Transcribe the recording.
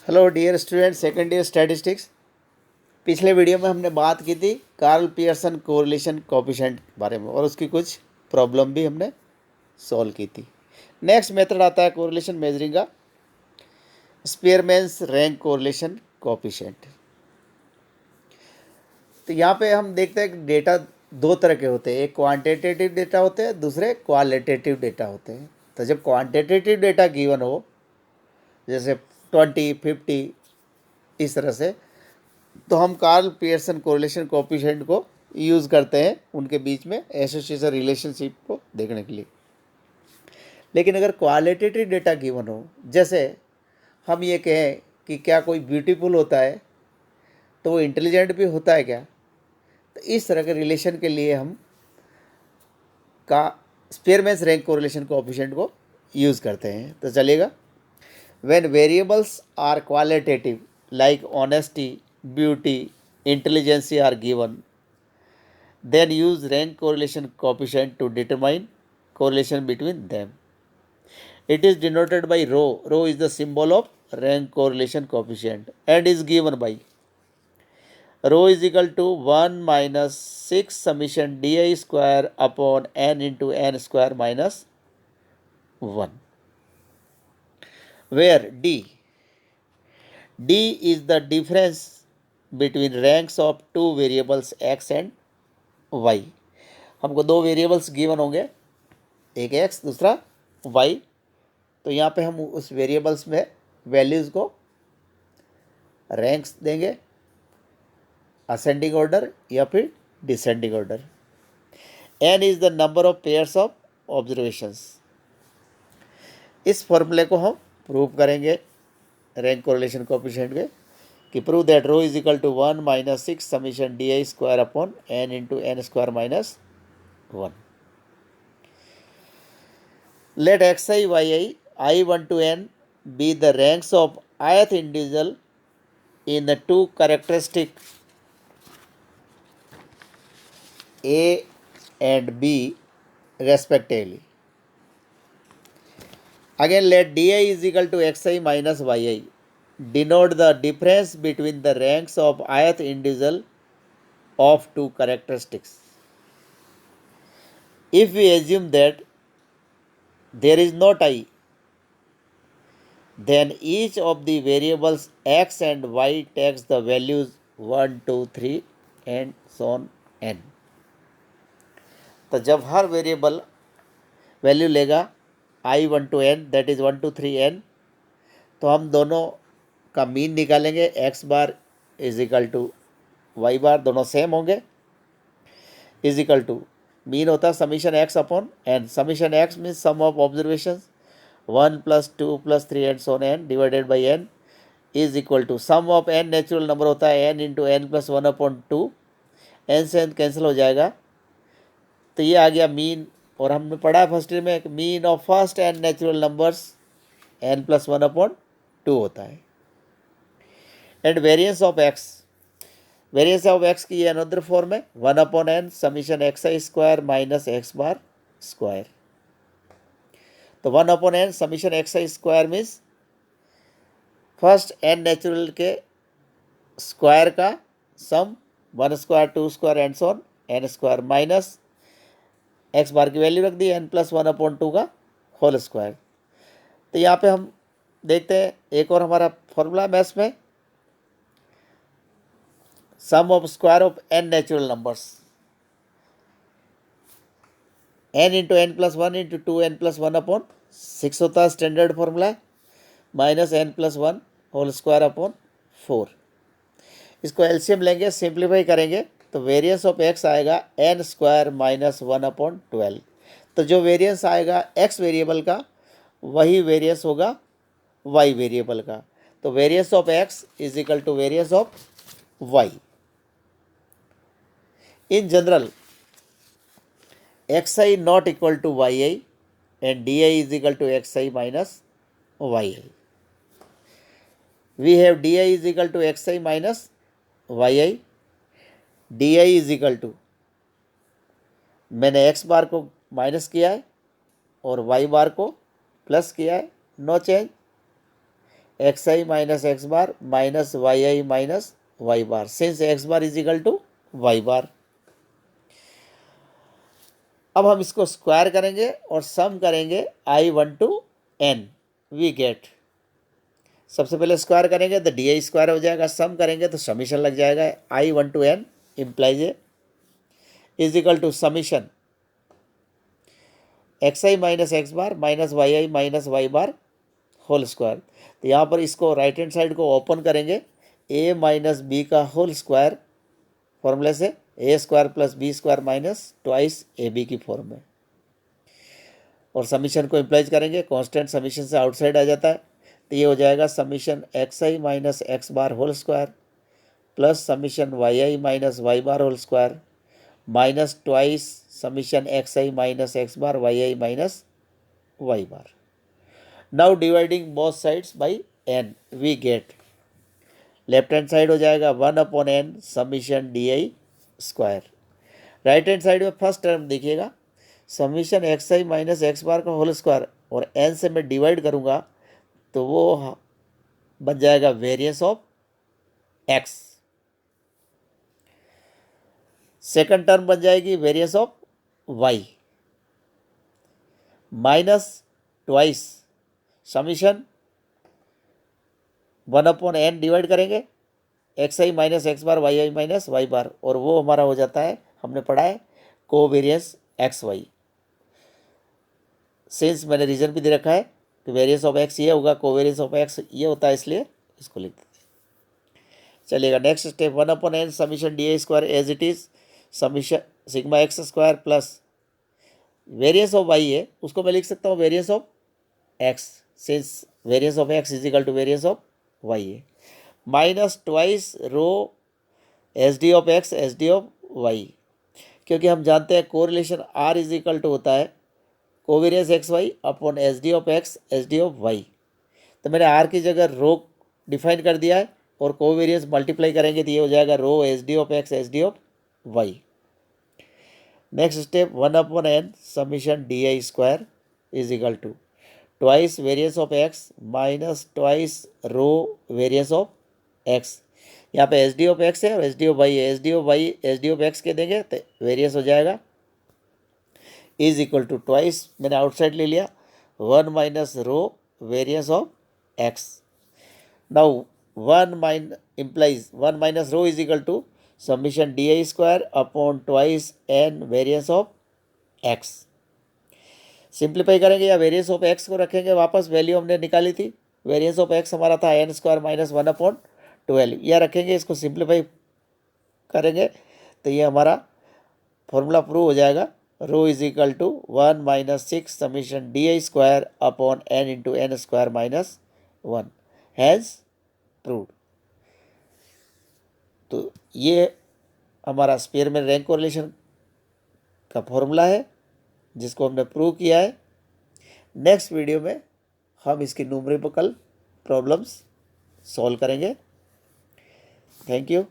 Hello dear student, second year statistics. पिछले video में हमने बात की थी कार्ल पियर्सन कोरिलेशन कोएफिशिएंट के बारे में और उसकी कुछ प्रॉब्लम भी हमने सॉल्व की थी। नेक्स्ट मेथड आता है कोरिलेशन मेजरिंग का, स्पीयरमैन्स रैंक कोरिलेशन कोएफिशिएंट। तो यहाँ पे हम देखते हैं कि डेटा दो तरह के होते हैं, एक क्वांटिटेटिव डेटा होते हैं, दूसरे क्वालिटेटिव डेटा होते हैं। तो जब क्वांटिटेटिव डेटा गिवन हो, जैसे 20, 50 इस तरह से, तो हम कार्ल पियर्सन कोरिलेशन कोएफिशिएंट को यूज़ करते हैं उनके बीच में एसोसिएशन रिलेशनशिप को देखने के लिए। लेकिन अगर क्वालिटेटिव डेटा गिवन हो, जैसे हम ये कहें कि क्या कोई ब्यूटीफुल होता है तो वो इंटेलिजेंट भी होता है क्या, तो इस तरह के रिलेशन के लिए हम का स्पीयरमैन्स रैंक कोरिलेशन कोएफिशिएंट को यूज़ करते हैं। तो चलेगा, when variables are qualitative like honesty, beauty, intelligence are given, then use rank correlation coefficient to determine correlation between them. It is denoted by rho. Rho is the symbol of rank correlation coefficient and is given by rho is equal to 1 minus 6 summation di square upon n into n square minus 1, where D is the difference between ranks of two variables x and y. हमको दो variables given होंगे, एक x दूसरा y। तो यहाँ पे हम उस वेरिएबल्स में वैल्यूज़ को रैंक्स देंगे, असेंडिंग ऑर्डर या फिर descending order. n is the number of pairs of observations. इस फॉर्मूले को हम प्रूव करेंगे रैंक कोरिलेशन कोएफिशिएंट के, कि prove that rho is equal to 1 minus 6 summation D I square upon n into N square minus 1। Let X I Y I 1 to n be the ranks of ith individual in the two characteristic a and b respectively. Again, let di is equal to xi minus yi denote the difference between the ranks of ith individual of two characteristics. If we assume that there is no I, then each of the variables x and y takes the values 1, 2, 3 and so on n. तो जब हर variable value लेगा i1 to n, that is 1 to 3 n, तो हम दोनों का mean निकालेंगे। x bar is equal to y bar, दोनों same होंगे, इज इक्वल टू मीन होता है summation x upon n। Summation x means sum of observation 1 + 2 + 3 and so n divided by n is equal to sum of n natural number होता है n into n + 1/2। n से n cancel हो जाएगा, तो ये आ गया मीन। और हमने पढ़ा है फर्स्ट ईयर में mean of first n natural numbers n + 1/2 होता है। एंड वेरिएंस ऑफ x की ये अनदर फॉर्म है 1/n summation xi square minus x bar square. तो 1/n summation xi square means first n natural के square का सम 1 square 2 square and so on n square minus x बार की value रख दी n + 1/2 का whole square. तो यहाँ पे हम देखते हैं एक और हमारा फॉर्मूला मैथ्स में, sum of square of n natural numbers n into n + 1 into 2n + 1/6 होता है standard formula, minus n + 1 whole square upon 4। इसको एलसीएम लेंगे, सिंप्लीफाई करेंगे तो वेरिएंस ऑफ x आएगा n स्क्वायर माइनस 1/12। तो जो वेरिएंस आएगा x वेरिएबल का वही वेरिएंस होगा y वेरिएबल का। तो variance of x is equal to variance of y। In general xi not equal to yi and di is equal to xi minus yi. We have di is equal to xi minus yi, di is equal to, मैंने x बार को minus किया है और y बार को plus किया है, no change. X I minus X bar minus Y I minus Y bar, since X bar is equal to Y bar. अब हम इसको स्क्वायर करेंगे और सम करेंगे I1 to n, we get, सबसे पहले स्क्वायर करेंगे तो डी आई स्क्वायर हो जाएगा, सम करेंगे तो समीशन लग जाएगा, I1 to n implies A is equal to summation X I minus X bar minus Y I minus Y bar whole square. तो यहाँ पर इसको राइट हैंड साइड को ओपन करेंगे, ए माइनस बी का होल स्क्वायर फॉर्मूले से, A square plus B square minus twice A B की फॉर्म में, और समीशन को इम्प्लाइज करेंगे, कांस्टेंट समीशन से आउटसाइड आ जाता है, तो ये हो जाएगा summation X I minus X bar whole square plus summation Y I minus Y bar whole square minus twice summation X I minus X bar Y I minus Y bar. Now dividing both sides by N, we get, left hand side हो जाएगा 1/n summation D I square. Right hand side में first term देखिएगा, summation X I minus X bar का whole square, और n से मैं divide करूँगा तो वो बन जाएगा variance of x। Second term बन जाएगी variance of y minus twice summation 1/n divide करेंगे x I minus X bar Y I minus Y बार, और वो हमारा हो जाता है, हमने पढ़ा है कोवेरियंस एक्स वाई। सिंस मैंने रीजन भी दे रखा है कि वेरियंस ऑफ एक्स ये होगा, कोवेरियंस ऑफ एक्स ये होता है, इसलिए इसको लिख देते हैं। चलिएगा next step, 1/n summation D I square as it is summation sigma X square plus variance of Y है, उसको मैं लिख सकता हूँ variance of X, since variance of X is equal to variance of Y है, minus twice rho S D of X S D of Y, क्योंकि हम जानते हैं correlation R is equal to होता है covariance X Y upon S D of X S D of Y. तो मैंने are की जगह रो डिफाइन कर दिया है, और कोवेरियंस मल्टीप्लाई करेंगे तो ये हो जाएगा rho S D of X S D of Y. Next step, 1/n summation D I square is equal to twice variance of X minus twice rho variance of X, यहाँ पे S D of X है और S D of Y है, S D of Y S D of X के देंगे तो variance हो जाएगा इज इक्वल टू ट्वाइस, मैंने आउटसाइड ले लिया, 1 minus row variance of X. Now 1 implies 1 minus rho is equal to summation D I square upon twice N variance of X. Simplify करेंगे या वेरियंस ऑफ एक्स को रखेंगे वापस, value हमने निकाली थी, वेरियंस ऑफ एक्स हमारा था एन स्क्वायर माइनस 1/12, यह रखेंगे, इसको सिंप्लीफाई करेंगे तो ये हमारा फॉर्मूला प्रूव हो जाएगा, rho is equal to 1 minus 6 summation D I square upon N into N square minus 1 has proved. तो ये हमारा स्पेयरमैन रैंक कोरिलेशन का फॉर्मूला है जिसको हमने प्रूव किया है। नेक्स्ट वीडियो में हम इसकी न्यूमेरिकल प्रॉब्लम्स सॉल्व करेंगे। Thank you.